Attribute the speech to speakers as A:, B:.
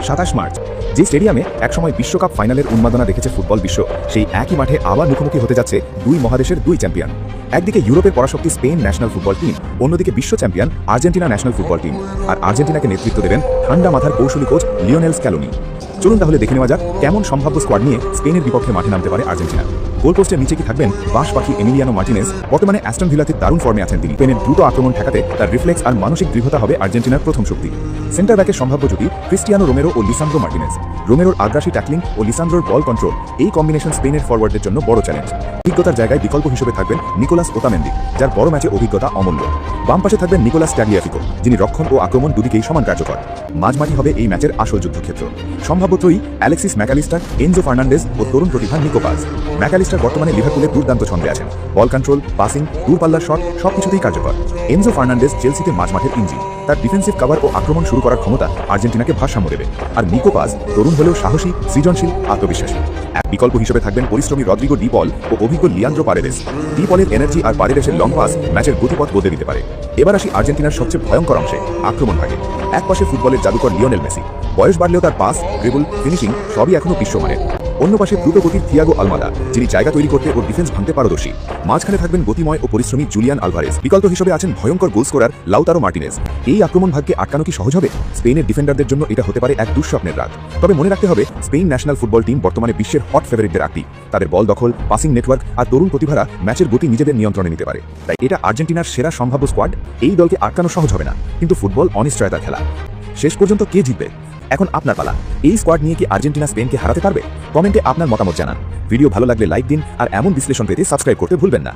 A: 27 March যে স্টেডিয়ামে একসময় বিশ্বকাপ ফাইনালের উন্মাদনা দেখেছে ফুটবল বিশ্ব, সেই একই মাঠে আবার মুখোমুখি হতে যাচ্ছে দুই মহাদেশের দুই চ্যাম্পিয়ন। একদিকে ইউরোপের পরাশক্তি স্পেন ন্যাশনাল ফুটবল টিম, অন্যদিকে বিশ্ব champion Argentina national football team. আর আর্জেন্টিনাকে নেতৃত্ব দেবেন ঠান্ডা মাথার কৌশলী কোচ লিওনেল স্ক্যালোনি। চলুন তাহলে দেখে নেওয়া যাক কেমন সম্ভাব্য স্কোয়াড নিয়ে স্পেনের বিপক্ষে মাঠে নামতে পারে আর্জেন্টিনা। গোলপোস্টের নিচে কি থাকবেন বাস পাখি এমিলিয়ানো মার্টিনেজ? বর্তমানে অ্যাস্টন ভিলাতে দারুণ ফর্মে আছেন তিনি। স্পেনের দ্রুত আক্রমণ ঠেকাতে তার রিফ্লেক্স আর মানসিক দৃঢ়তা হবে আর্জেন্টিনার প্রথম শক্তি। সেন্টার ব্যাকের সম্ভাব্য জুটি ক্রিস্টিয়ানো রোমেরো ও লিসান্দ্রো মার্টিনেজ। রোমেরোর আগ্রাসী ট্যাকলিং ও লিসান্দ্রোর বল কন্ট্রোল, এই কম্বিনেশন স্পেনের ফরওয়ার্ডের জন্য বড় চ্যালেঞ্জ। অভিজ্ঞতার জায়গায় বিকল্প হিসেবে থাকবেন নিকোলাস ওতামেন্দি, যার বড় ম্যাচে অভিজ্ঞতা অমূল্য। বাম পাশে থাকবেন নিকোলাস ট্যাগলিয়াফিকো, যিনি রক্ষণ ও আক্রমণ দুদিকেই সমান কার্যকর। মাঝমাঠি হবে এই ম্যাচের আসল যুদ্ধক্ষেত্র। সম্ভাব্য ত্রয়ী অ্যালেক্সিস ম্যাকালিস্টার, এনজো ফার্নান্ডেজ ও তরুণ প্রতিভা নিকো পাজ। ম্যাকালিস্টার বর্তমানে লিভারপুলে দুর্দান্ত ছন্দে আছেন, বল কন্ট্রোল, পাসিং, দূরপাল্লার শট সবকিছুতেই কার্যকর। এনজো ফার্নান্ডেজ চেলসিতে মাঝমাঠের ইঞ্জিন, তার ডিফেন্সিভ কভার ও আক্রমণ শুরু করার ক্ষমতা আর্জেন্টিনাকে ভারসাম্য দেবে। আর নিকো পাজ তরুণ হলেও সাহসী, সৃজনশীল, আত্মবিশ্বাসী। এক বিকল্প হিসেবে থাকবেন পরিশ্রমী রদ্রিগো ডি পল ও অভিজ্ঞ লিয়ান্দ্রো পারেদেস। ডি পলের এনার্জি আর পারেদেসের লং পাস ম্যাচের গতিপথ বদলে দিতে পারে। এবার আসি আর্জেন্টিনার সবচেয়ে ভয়ঙ্কর অংশে, আক্রমণ ভাগে। এক পাশে ফুটবলের জাদুকর লিওনেল মেসি, বয়স বাড়লেও তার পাস, ড্রিবল, ফিনিশিং সবই এখনো বিশ্বমানের। অন্য পাশে দ্রুতগতির থিয়াগো আলমাদা, যিনি জায়গা তৈরি করতে ও ডিফেন্স ভাঙতে পারদর্শী। মাঝখানে থাকবেন গতিময় ও পরিশ্রমী জুলিয়ান আলভারেজ। বিকল্প হিসেবে আছেন ভয়ঙ্কর গোল স্কোরার লাউতারো মার্টিনেজ। এই আক্রমণ ভাগকে আটকানো কি সহজ হবে? স্পেনের ডিফেন্ডারদের জন্য এটা হতে পারে এক দুঃস্বপ্নের রাত। তবে মনে রাখতে হবে, স্পেন ন্যাশনাল ফুটবল টিম বর্তমানে বিশ্বের হট ফেভারিটদের একটি। তাদের বল দখল, পাসিং নেটওয়ার্ক আর তরুণ প্রতিভারা ম্যাচের গতি নিজেদের নিয়ন্ত্রণে নিতে পারে। তাই এটা আর্জেন্টিনার সেরা সম্ভাব্য স্কোয়াড। এই দলকে আটকানো সহজ হবে না, কিন্তু ফুটবল অনিশ্চয়তার খেলা। শেষ পর্যন্ত কে জিতবে? এখন আপনার পালা। এই স্কোয়াড নিয়ে কি আর্জেন্টিনা স্পেনকে হারাতে পারবে? কমেন্টে আপনার মতামত জানান। ভিডিও ভালো লাগলে লাইক দিন, আর এমন বিশ্লেষণ পেতে সাবস্ক্রাইব করতে ভুলবেন না।